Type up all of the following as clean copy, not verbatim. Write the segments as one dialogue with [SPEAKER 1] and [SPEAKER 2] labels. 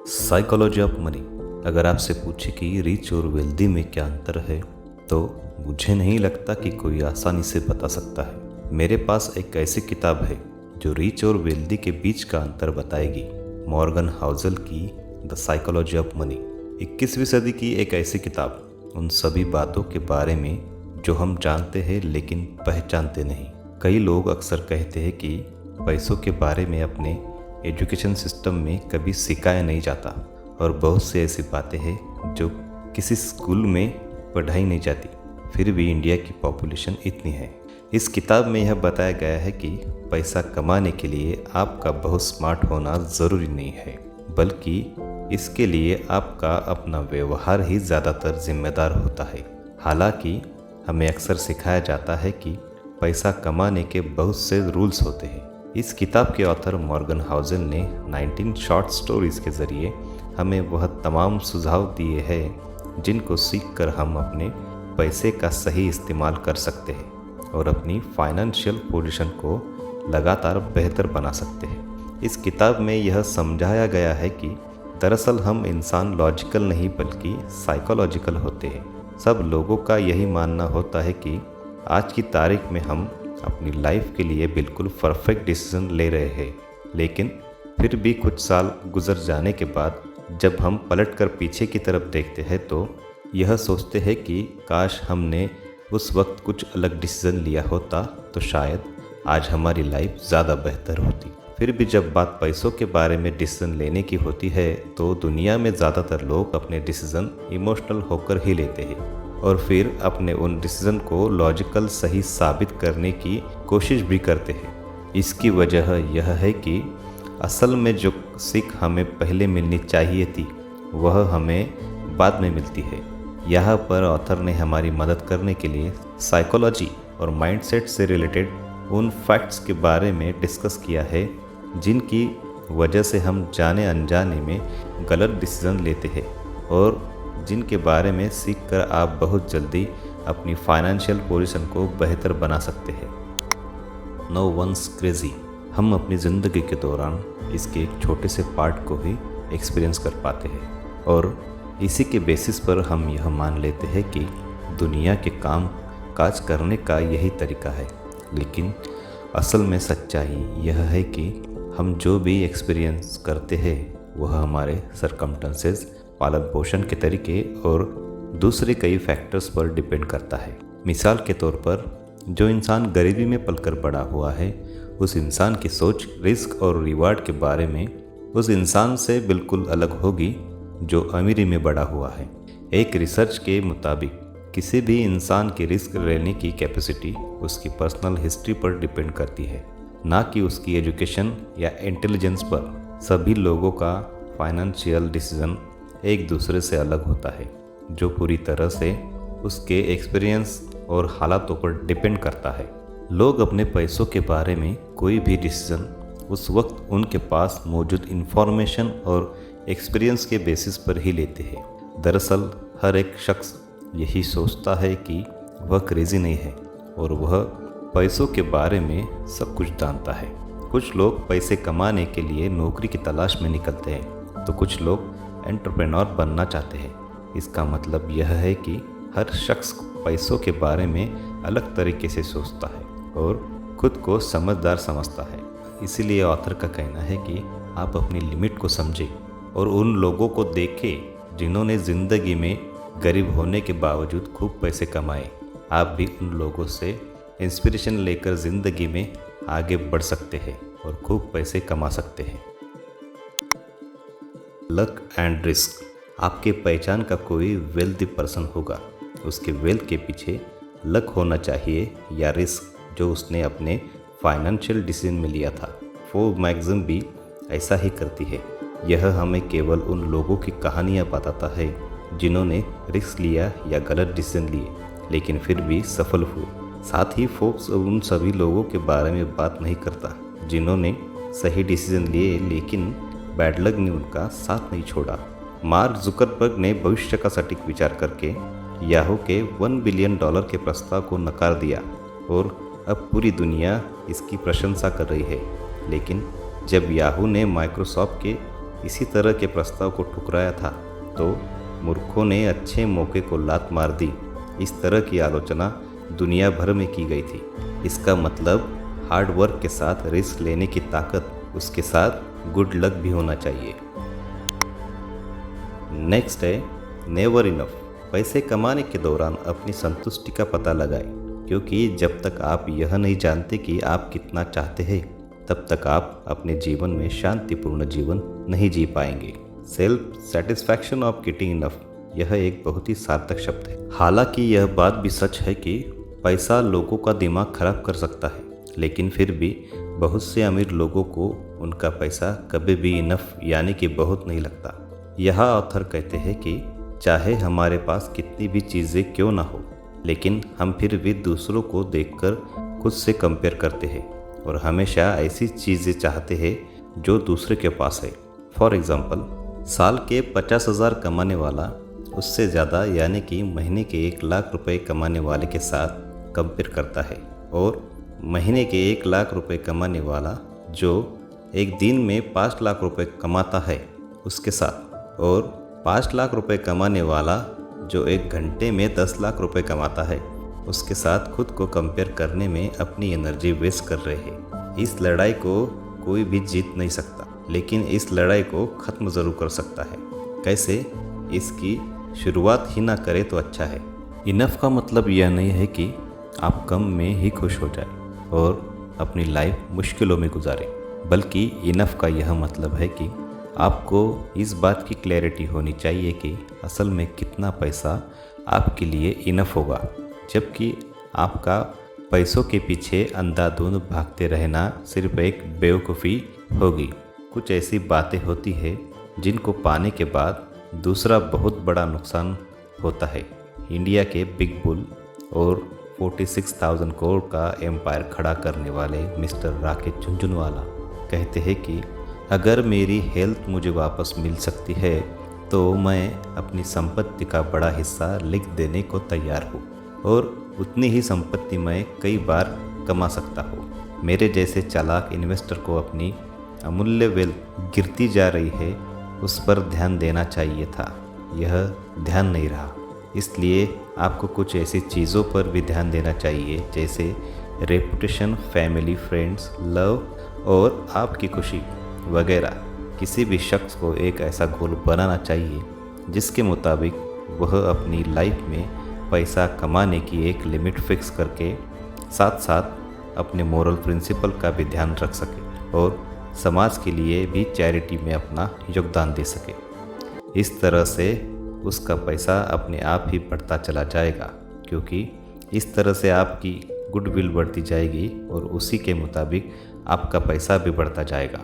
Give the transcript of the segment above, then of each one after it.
[SPEAKER 1] Psychology of money. अगर आपसे पूछे कि रिच और वेल्दी में क्या अंतर है तो मुझे नहीं लगता कि कोई आसानी से बता सकता है। मेरे पास एक ऐसी किताब है जो रिच और वेल्दी के बीच का अंतर बताएगी। मॉर्गन हाउसल की द साइकोलॉजी ऑफ मनी। 21वीं सदी की एक ऐसी किताब उन सभी बातों के बारे में जो हम जानते हैं लेकिन पहचानते नहीं। कई लोग अक्सर कहते हैं कि पैसों के बारे में अपने एजुकेशन सिस्टम में कभी सिखाया नहीं जाता, और बहुत से ऐसी बातें हैं जो किसी स्कूल में पढ़ाई नहीं जाती, फिर भी इंडिया की पॉपुलेशन इतनी है। इस किताब में यह बताया गया है कि पैसा कमाने के लिए आपका बहुत स्मार्ट होना ज़रूरी नहीं है, बल्कि इसके लिए आपका अपना व्यवहार ही ज़्यादातर जिम्मेदार होता है। हालांकि हमें अक्सर सिखाया जाता है कि पैसा कमाने के बहुत से रूल्स होते हैं। इस किताब के ऑथर मॉर्गन हाउसल ने 19 शॉर्ट स्टोरीज़ के ज़रिए हमें वह तमाम सुझाव दिए हैं जिनको सीखकर हम अपने पैसे का सही इस्तेमाल कर सकते हैं और अपनी फाइनेंशियल पोजीशन को लगातार बेहतर बना सकते हैं। इस किताब में यह समझाया गया है कि दरअसल हम इंसान लॉजिकल नहीं बल्कि साइकोलॉजिकल होते हैं। सब लोगों का यही मानना होता है कि आज की तारीख में हम अपनी लाइफ के लिए बिल्कुल परफेक्ट डिसीजन ले रहे हैं, लेकिन फिर भी कुछ साल गुजर जाने के बाद जब हम पलटकर पीछे की तरफ देखते हैं तो यह सोचते हैं कि काश हमने उस वक्त कुछ अलग डिसीजन लिया होता तो शायद आज हमारी लाइफ ज़्यादा बेहतर होती। फिर भी जब बात पैसों के बारे में डिसीजन लेने की होती है तो दुनिया में ज़्यादातर लोग अपने डिसीजन इमोशनल होकर ही लेते हैं और फिर अपने उन डिसीजन को लॉजिकल सही साबित करने की कोशिश भी करते हैं। इसकी वजह यह है कि असल में जो सीख हमें पहले मिलनी चाहिए थी वह हमें बाद में मिलती है। यहाँ पर ऑथर ने हमारी मदद करने के लिए साइकोलॉजी और माइंडसेट से रिलेटेड उन फैक्ट्स के बारे में डिस्कस किया है जिनकी वजह से हम जाने अनजाने में गलत डिसीजन लेते हैं और जिनके बारे में सीखकर आप बहुत जल्दी अपनी फाइनेंशियल पोजीशन को बेहतर बना सकते हैं। No one's crazy. हम अपनी ज़िंदगी के दौरान इसके एक छोटे से पार्ट को ही एक्सपीरियंस कर पाते हैं और इसी के बेसिस पर हम यह मान लेते हैं कि दुनिया के काम काज करने का यही तरीका है। लेकिन असल में सच्चाई यह है कि हम जो भी एक्सपीरियंस करते हैं वह हमारे सरकमस्टेंसेस, पालन पोषण के तरीके और दूसरे कई फैक्टर्स पर डिपेंड करता है। मिसाल के तौर पर जो इंसान गरीबी में पलकर बड़ा हुआ है उस इंसान की सोच रिस्क और रिवार्ड के बारे में उस इंसान से बिल्कुल अलग होगी जो अमीरी में बड़ा हुआ है। एक रिसर्च के मुताबिक किसी भी इंसान की रिस्क लेने की कैपेसिटी उसकी पर्सनल हिस्ट्री पर डिपेंड करती है, ना कि उसकी एजुकेशन या इंटेलिजेंस पर। सभी लोगों का फाइनेंशियल डिसीजन एक दूसरे से अलग होता है जो पूरी तरह से उसके एक्सपीरियंस और हालातों पर डिपेंड करता है। लोग अपने पैसों के बारे में कोई भी डिसीजन उस वक्त उनके पास मौजूद इंफॉर्मेशन और एक्सपीरियंस के बेसिस पर ही लेते हैं। दरअसल हर एक शख्स यही सोचता है कि वह क्रेजी नहीं है और वह पैसों के बारे में सब कुछ जानता है। कुछ लोग पैसे कमाने के लिए नौकरी की तलाश में निकलते हैं तो कुछ लोग एंटरप्रेन्योर बनना चाहते हैं। इसका मतलब यह है कि हर शख्स पैसों के बारे में अलग तरीके से सोचता है और खुद को समझदार समझता है। इसीलिए ऑथर का कहना है कि आप अपनी लिमिट को समझें और उन लोगों को देखें जिन्होंने ज़िंदगी में गरीब होने के बावजूद खूब पैसे कमाए। आप भी उन लोगों से इंस्पिरेशन लेकर ज़िंदगी में आगे बढ़ सकते हैं और खूब पैसे कमा सकते हैं। Luck and risk. आपके पहचान का कोई वेल्दी पर्सन होगा, उसके वेल्थ के पीछे लक होना चाहिए या रिस्क जो उसने अपने फाइनेंशियल डिसीजन में लिया था। फोर्ब्स मैगज़ीन भी ऐसा ही करती है। यह हमें केवल उन लोगों की कहानियाँ बताता है जिन्होंने रिस्क लिया या गलत डिसीजन लिए लेकिन फिर भी सफल हुए। साथ ही फोर्ब्स उन सभी लोगों के बारे में बात नहीं करता जिन्होंने सही डिसीजन लिए लेकिन बैड लक ने उनका साथ नहीं छोड़ा। मार्क जुकरबर्ग ने भविष्य का सटीक विचार करके याहू के $1 बिलियन के प्रस्ताव को नकार दिया और अब पूरी दुनिया इसकी प्रशंसा कर रही है। लेकिन जब याहू ने माइक्रोसॉफ्ट के इसी तरह के प्रस्ताव को ठुकराया था तो मूर्खों ने अच्छे मौके को लात मार दी। इस तरह की आलोचना दुनिया भर में की गई थी। इसका मतलब हार्ड वर्क के साथ रिस्क लेने की ताकत, उसके साथ गुड लक भी होना चाहिए। नेक्स्ट है नेवर इनफ। पैसे कमाने के दौरान अपनी संतुष्टि का पता लगाएं, क्योंकि जब तक आप यह नहीं जानते कि आप कितना चाहते हैं तब तक आप अपने जीवन में शांतिपूर्ण जीवन नहीं जी पाएंगे। Self satisfaction of getting enough, यह एक बहुत ही सार्थक शब्द है। हालांकि यह बात भी सच है कि पैसा लोगों का दिमाग खराब कर सकता है, लेकिन फिर भी बहुत से अमीर लोगों को उनका पैसा कभी भी इनफ यानी कि बहुत नहीं लगता। यह ऑथर कहते हैं कि चाहे हमारे पास कितनी भी चीज़ें क्यों ना हो, लेकिन हम फिर भी दूसरों को देखकर खुद से कंपेयर करते हैं और हमेशा ऐसी चीज़ें चाहते हैं जो दूसरे के पास है। फॉर एग्ज़ाम्पल, साल के 50,000 कमाने वाला उससे ज़्यादा यानी कि महीने के 1 लाख रुपए कमाने वाले के साथ कंपेयर करता है, और महीने के 1 लाख रुपए कमाने वाला जो एक दिन में 5 लाख रुपए कमाता है उसके साथ, और 5 लाख रुपए कमाने वाला जो एक घंटे में 10 लाख रुपए कमाता है उसके साथ खुद को कंपेयर करने में अपनी एनर्जी वेस्ट कर रहे हैं। इस लड़ाई को कोई भी जीत नहीं सकता, लेकिन इस लड़ाई को ख़त्म ज़रूर कर सकता है। कैसे? इसकी शुरुआत ही ना करे तो अच्छा है। इनफ का मतलब यह नहीं है कि आप कम में ही खुश हो जाए और अपनी लाइफ मुश्किलों में गुजारें, बल्कि इनफ का यह मतलब है कि आपको इस बात की क्लैरिटी होनी चाहिए कि असल में कितना पैसा आपके लिए इनफ होगा, जबकि आपका पैसों के पीछे अंधाधुंध भागते रहना सिर्फ एक बेवकूफ़ी होगी। कुछ ऐसी बातें होती हैं जिनको पाने के बाद दूसरा बहुत बड़ा नुकसान होता है। इंडिया के बिग बुल और 46,000 करोड़ का एम्पायर खड़ा करने वाले मिस्टर राकेश झुनझुनवाला कहते हैं कि अगर मेरी हेल्थ मुझे वापस मिल सकती है तो मैं अपनी संपत्ति का बड़ा हिस्सा लिख देने को तैयार हूँ, और उतनी ही संपत्ति मैं कई बार कमा सकता हूँ। मेरे जैसे चालाक इन्वेस्टर को अपनी अमूल्य वेल्थ गिरती जा रही है उस पर ध्यान देना चाहिए था, यह ध्यान नहीं रहा। इसलिए आपको कुछ ऐसी चीज़ों पर भी ध्यान देना चाहिए जैसे रेपुटेशन, फैमिली, फ्रेंड्स, लव और आपकी खुशी वगैरह। किसी भी शख्स को एक ऐसा गोल बनाना चाहिए जिसके मुताबिक वह अपनी लाइफ में पैसा कमाने की एक लिमिट फिक्स करके साथ साथ अपने मोरल प्रिंसिपल का भी ध्यान रख सके और समाज के लिए भी चैरिटी में अपना योगदान दे सके। इस तरह से उसका पैसा अपने आप ही बढ़ता चला जाएगा, क्योंकि इस तरह से आपकी गुडविल बढ़ती जाएगी और उसी के मुताबिक आपका पैसा भी बढ़ता जाएगा।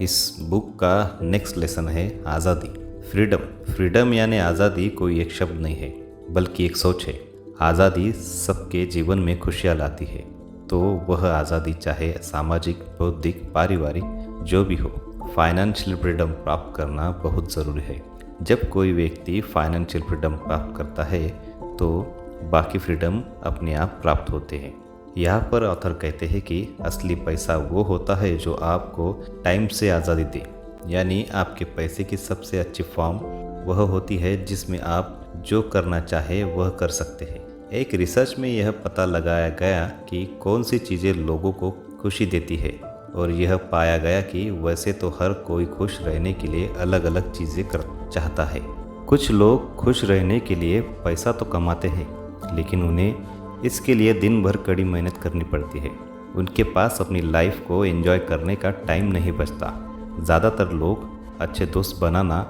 [SPEAKER 1] इस बुक का नेक्स्ट लेसन है आज़ादी, फ्रीडम। फ्रीडम यानी आज़ादी कोई एक शब्द नहीं है बल्कि एक सोच है। आज़ादी सबके जीवन में खुशियाँ लाती है, तो वह आज़ादी चाहे सामाजिक, बौद्धिक, पारिवारिक जो भी हो। फाइनेंशियल फ्रीडम प्राप्त करना बहुत ज़रूरी है। जब कोई व्यक्ति फाइनेंशियल फ्रीडम प्राप्त करता है तो बाकी फ्रीडम अपने आप प्राप्त होते हैं। यहाँ पर ऑथर कहते हैं कि असली पैसा वो होता है जो आपको टाइम से आज़ादी दे, यानी आपके पैसे की सबसे अच्छी फॉर्म वह होती है जिसमें आप जो करना चाहे वह कर सकते हैं। एक रिसर्च में यह पता लगाया गया कि कौन सी चीज़ें लोगों को खुशी देती है, और यह पाया गया कि वैसे तो हर कोई खुश रहने के लिए अलग अलग चीज़ें कर चाहता है। कुछ लोग खुश रहने के लिए पैसा तो कमाते हैं, लेकिन उन्हें इसके लिए दिन भर कड़ी मेहनत करनी पड़ती है। उनके पास अपनी लाइफ को एंजॉय करने का टाइम नहीं बचता। ज़्यादातर लोग अच्छे दोस्त बनाना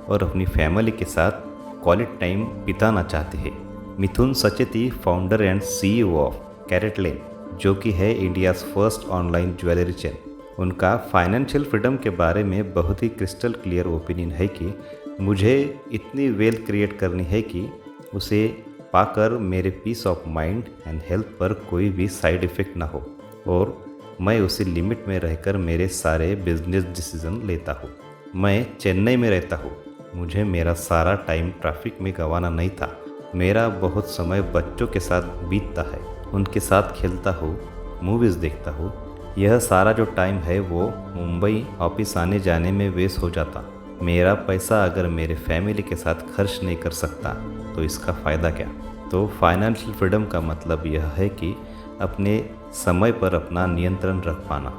[SPEAKER 1] और अपनी फैमिली के साथ क्वालिटी टाइम बिताना चाहते हैं। Mithun Sacheti, founder and CEO of CaratLane, जो कि है India's first online jewellery chain, उनका फाइनेंशियल फ्रीडम के बारे में बहुत ही क्रिस्टल क्लियर ओपिनियन है कि मुझे इतनी वेल्थ क्रिएट करनी है कि उसे पाकर मेरे peace of mind and health पर कोई भी साइड इफ़ेक्ट ना हो, और मैं उसी लिमिट में रहकर मेरे सारे बिजनेस डिसीजन लेता हूँ। मैं चेन्नई में रहता हूँ, मुझे मेरा सारा टाइम ट्रैफिक में गंवाना नहीं था। मेरा बहुत समय बच्चों के साथ बीतता है, उनके साथ खेलता हूँ, मूवीज़ देखता हूँ, यह सारा जो टाइम है वो मुंबई ऑफिस आने जाने में वेस्ट हो जाता। मेरा पैसा अगर मेरे फैमिली के साथ खर्च नहीं कर सकता तो इसका फ़ायदा क्या। तो फाइनेंशियल फ्रीडम का मतलब यह है कि अपने समय पर अपना नियंत्रण रख पाना।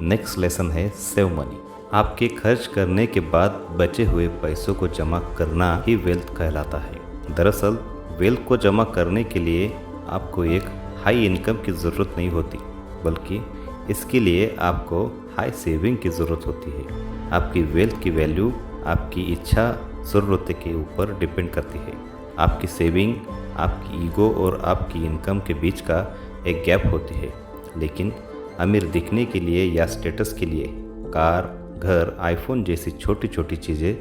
[SPEAKER 1] नेक्स्ट लेसन है सेव मनी। आपके खर्च करने के बाद बचे हुए पैसों को जमा करना ही वेल्थ कहलाता है। दरअसल वेल्थ को जमा करने के लिए आपको एक हाई इनकम की ज़रूरत नहीं होती, बल्कि इसके लिए आपको हाई सेविंग की ज़रूरत होती है। आपकी वेल्थ की वैल्यू आपकी इच्छा ज़रूरत के ऊपर डिपेंड करती है। आपकी सेविंग आपकी ईगो और आपकी इनकम के बीच का एक गैप होती है। लेकिन अमीर दिखने के लिए या स्टेटस के लिए कार, घर, आईफोन जैसी छोटी छोटी चीज़ें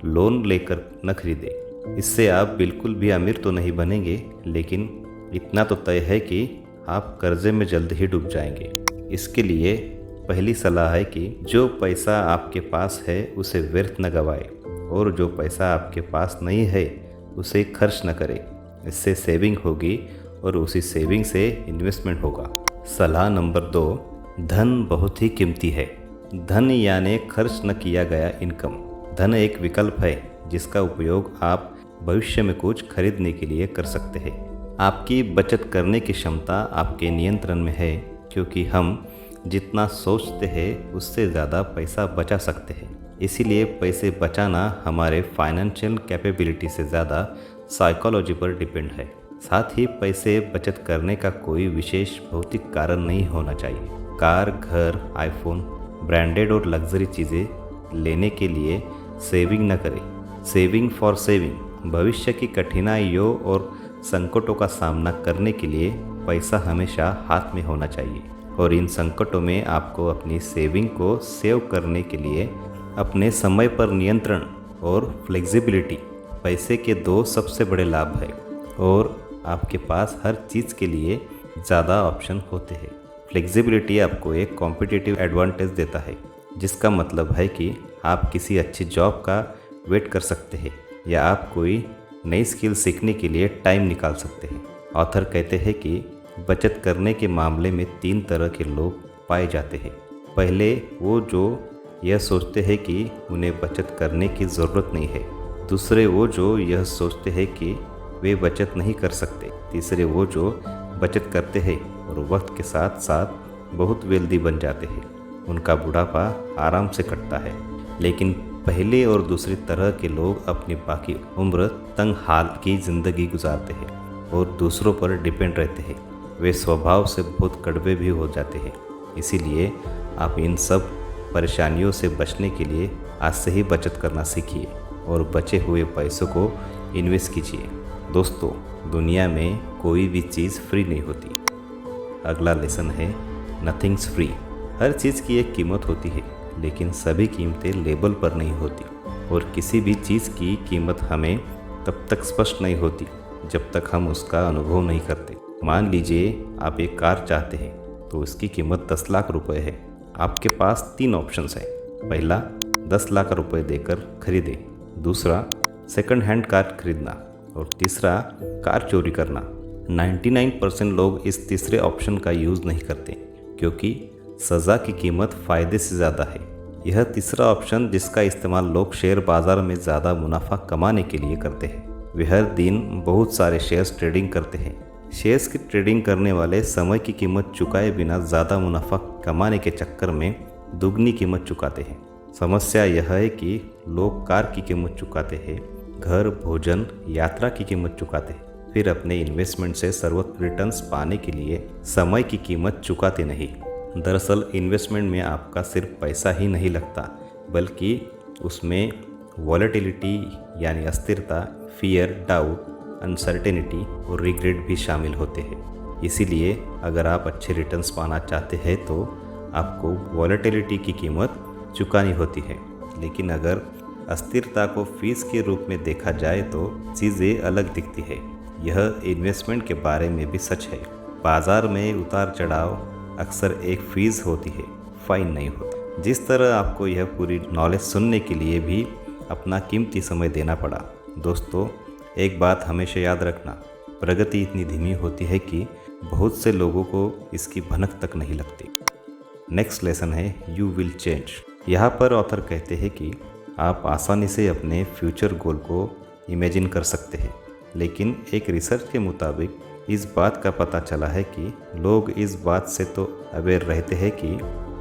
[SPEAKER 1] लोन लेकर न खरीदें। इससे आप बिल्कुल भी अमीर तो नहीं बनेंगे, लेकिन इतना तो तय है कि आप कर्जे में जल्द ही डूब जाएंगे। इसके लिए पहली सलाह है कि जो पैसा आपके पास है उसे व्यर्थ न गवाए, और जो पैसा आपके पास नहीं है उसे खर्च न करें। इससे सेविंग होगी और उसी सेविंग से इन्वेस्टमेंट होगा। सलाह नंबर 2, धन बहुत ही कीमती है। धन यानी खर्च न किया गया इनकम। धन एक विकल्प है जिसका उपयोग आप भविष्य में कुछ खरीदने के लिए कर सकते हैं। आपकी बचत करने की क्षमता आपके नियंत्रण में है, क्योंकि हम जितना सोचते हैं उससे ज़्यादा पैसा बचा सकते हैं। इसीलिए पैसे बचाना हमारे फाइनेंशियल कैपेबिलिटी से ज़्यादा साइकोलॉजी पर डिपेंड है। साथ ही पैसे बचत करने का कोई विशेष भौतिक कारण नहीं होना चाहिए। कार, घर, आईफोन, ब्रांडेड और लग्जरी चीज़ें लेने के लिए सेविंग न करें। Saving for saving. भविष्य की कठिनाइयों और संकटों का सामना करने के लिए पैसा हमेशा हाथ में होना चाहिए, और इन संकटों में आपको अपनी सेविंग को सेव करने के लिए अपने समय पर नियंत्रण और फ्लेक्सिबिलिटी पैसे के 2 सबसे बड़े लाभ हैं। और आपके पास हर चीज़ के लिए ज़्यादा ऑप्शन होते हैं। फ्लेक्सिबिलिटी आपको एक कॉम्पिटिटिव एडवांटेज देता है, जिसका मतलब है कि आप किसी अच्छी जॉब का वेट कर सकते हैं, या आप कोई नई स्किल सीखने के लिए टाइम निकाल सकते हैं। ऑथर कहते हैं कि बचत करने के मामले में 3 तरह के लोग पाए जाते हैं। पहले वो जो यह सोचते हैं कि उन्हें बचत करने की ज़रूरत नहीं है। दूसरे वो जो यह सोचते हैं कि वे बचत नहीं कर सकते। तीसरे वो जो बचत करते हैं और वक्त के साथ साथ बहुत वेल्दी बन जाते हैं। उनका बुढ़ापा आराम से कटता है। लेकिन पहले और दूसरी तरह के लोग अपनी बाकी उम्र तंग हाल की ज़िंदगी गुजारते हैं और दूसरों पर डिपेंड रहते हैं। वे स्वभाव से बहुत कड़वे भी हो जाते हैं। इसीलिए आप इन सब परेशानियों से बचने के लिए आज से ही बचत करना सीखिए और बचे हुए पैसों को इन्वेस्ट कीजिए। दोस्तों, दुनिया में कोई भी चीज़ फ्री नहीं होती। अगला लेसन है नथिंग्स फ्री। हर चीज़ की एक कीमत होती है, लेकिन सभी कीमतें लेबल पर नहीं होती, और किसी भी चीज़ की कीमत हमें तब तक स्पष्ट नहीं होती जब तक हम उसका अनुभव नहीं करते। मान लीजिए आप एक कार चाहते हैं, तो इसकी कीमत 10 लाख रुपए है। आपके पास 3 ऑप्शंस हैं। पहला, 10 लाख रुपए देकर खरीदें। दूसरा, सेकंड हैंड कार खरीदना। और तीसरा, कार चोरी करना। 99% लोग इस तीसरे ऑप्शन का यूज़ नहीं करते, क्योंकि सज़ा की कीमत फ़ायदे से ज़्यादा है। यह तीसरा ऑप्शन जिसका इस्तेमाल लोग शेयर बाज़ार में ज़्यादा मुनाफा कमाने के लिए करते हैं। वे हर दिन बहुत सारे शेयर्स ट्रेडिंग करते हैं। शेयर्स की ट्रेडिंग करने वाले समय की कीमत चुकाए बिना ज़्यादा मुनाफा कमाने के चक्कर में दुगनी कीमत चुकाते हैं। समस्या यह है कि लोग कार की कीमत चुकाते हैं, घर, भोजन, यात्रा की कीमत चुकाते हैं, फिर अपने इन्वेस्टमेंट से सर्वोत्तम रिटर्न्स पाने के लिए समय की कीमत चुकाते नहीं। दरअसल इन्वेस्टमेंट में आपका सिर्फ पैसा ही नहीं लगता, बल्कि उसमें वॉलेटिलिटी यानी अस्थिरता, फियर, डाउट, अनसर्टेनिटी और रिग्रेट भी शामिल होते हैं। इसीलिए अगर आप अच्छे रिटर्न्स पाना चाहते हैं तो आपको वॉलेटिलिटी की कीमत चुकानी होती है। लेकिन अगर अस्थिरता को फीस के रूप में देखा जाए तो चीज़ें अलग दिखती है। यह इन्वेस्टमेंट के बारे में भी सच है। बाज़ार में उतार चढ़ाव अक्सर एक फीस होती है, फाइन नहीं होता। जिस तरह आपको यह पूरी नॉलेज सुनने के लिए भी अपना कीमती समय देना पड़ा। दोस्तों, एक बात हमेशा याद रखना, प्रगति इतनी धीमी होती है कि बहुत से लोगों को इसकी भनक तक नहीं लगती। नेक्स्ट लेसन है यू विल चेंज। यहाँ पर ऑथर कहते हैं कि आप आसानी से अपने फ्यूचर गोल को इमेजिन कर सकते हैं, लेकिन एक रिसर्च के मुताबिक इस बात का पता चला है कि लोग इस बात से तो अवेयर रहते हैं कि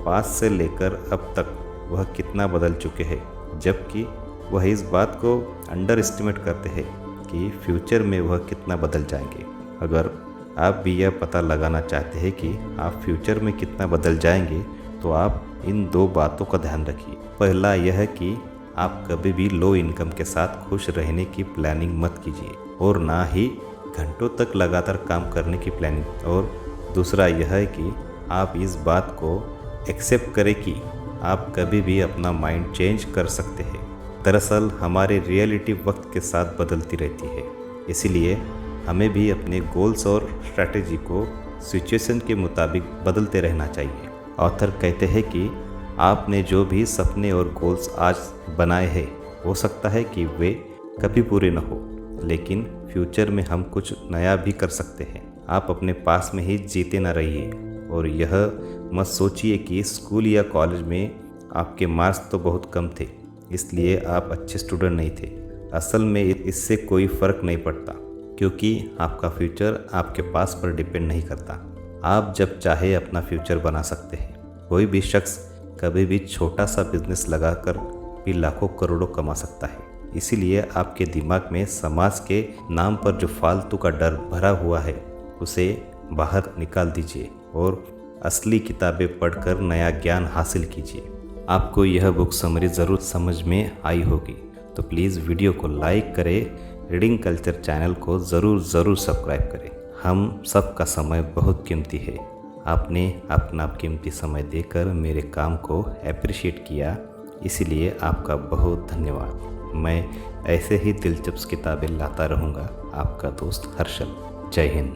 [SPEAKER 1] पास्ट से लेकर अब तक वह कितना बदल चुके हैं, जबकि वह इस बात को अंडर एस्टिमेट करते हैं कि फ्यूचर में वह कितना बदल जाएंगे। अगर आप भी यह पता लगाना चाहते हैं कि आप फ्यूचर में कितना बदल जाएंगे, तो आप इन 2 बातों का ध्यान रखिए। पहला यह है कि आप कभी भी लो इनकम के साथ खुश रहने की प्लानिंग मत कीजिए और ना ही घंटों तक लगातार काम करने की प्लानिंग। और दूसरा यह है कि आप इस बात को एक्सेप्ट करें कि आप कभी भी अपना माइंड चेंज कर सकते हैं। दरअसल हमारी रियलिटी वक्त के साथ बदलती रहती है, इसीलिए हमें भी अपने गोल्स और स्ट्रैटेजी को सिचुएशन के मुताबिक बदलते रहना चाहिए। ऑथर कहते हैं कि आपने जो भी सपने और गोल्स आज बनाए हैं, हो सकता है कि वे कभी पूरे न हो, लेकिन फ्यूचर में हम कुछ नया भी कर सकते हैं। आप अपने पास में ही जीते न रहिए और यह मत सोचिए कि स्कूल या कॉलेज में आपके मार्क्स तो बहुत कम थे, इसलिए आप अच्छे स्टूडेंट नहीं थे। असल में इससे कोई फ़र्क नहीं पड़ता, क्योंकि आपका फ्यूचर आपके पास पर डिपेंड नहीं करता। आप जब चाहे अपना फ्यूचर बना सकते हैं। कोई भी शख्स कभी भी छोटा सा बिजनेस लगाकर भी लाखों करोड़ों कमा सकता है। इसीलिए आपके दिमाग में समाज के नाम पर जो फालतू का डर भरा हुआ है, उसे बाहर निकाल दीजिए और असली किताबें पढ़कर नया ज्ञान हासिल कीजिए। आपको यह बुक समरी ज़रूर समझ में आई होगी, तो प्लीज़ वीडियो को लाइक करें, रीडिंग कल्चर चैनल को ज़रूर सब्सक्राइब करें। हम सबका समय बहुत कीमती है। आपने अपना कीमती समय देकर मेरे काम को अप्रिशिएट किया, इसलिए आपका बहुत धन्यवाद। मैं ऐसे ही दिलचस्प किताबें लाता रहूँगा। आपका दोस्त हर्षल। जय हिंद।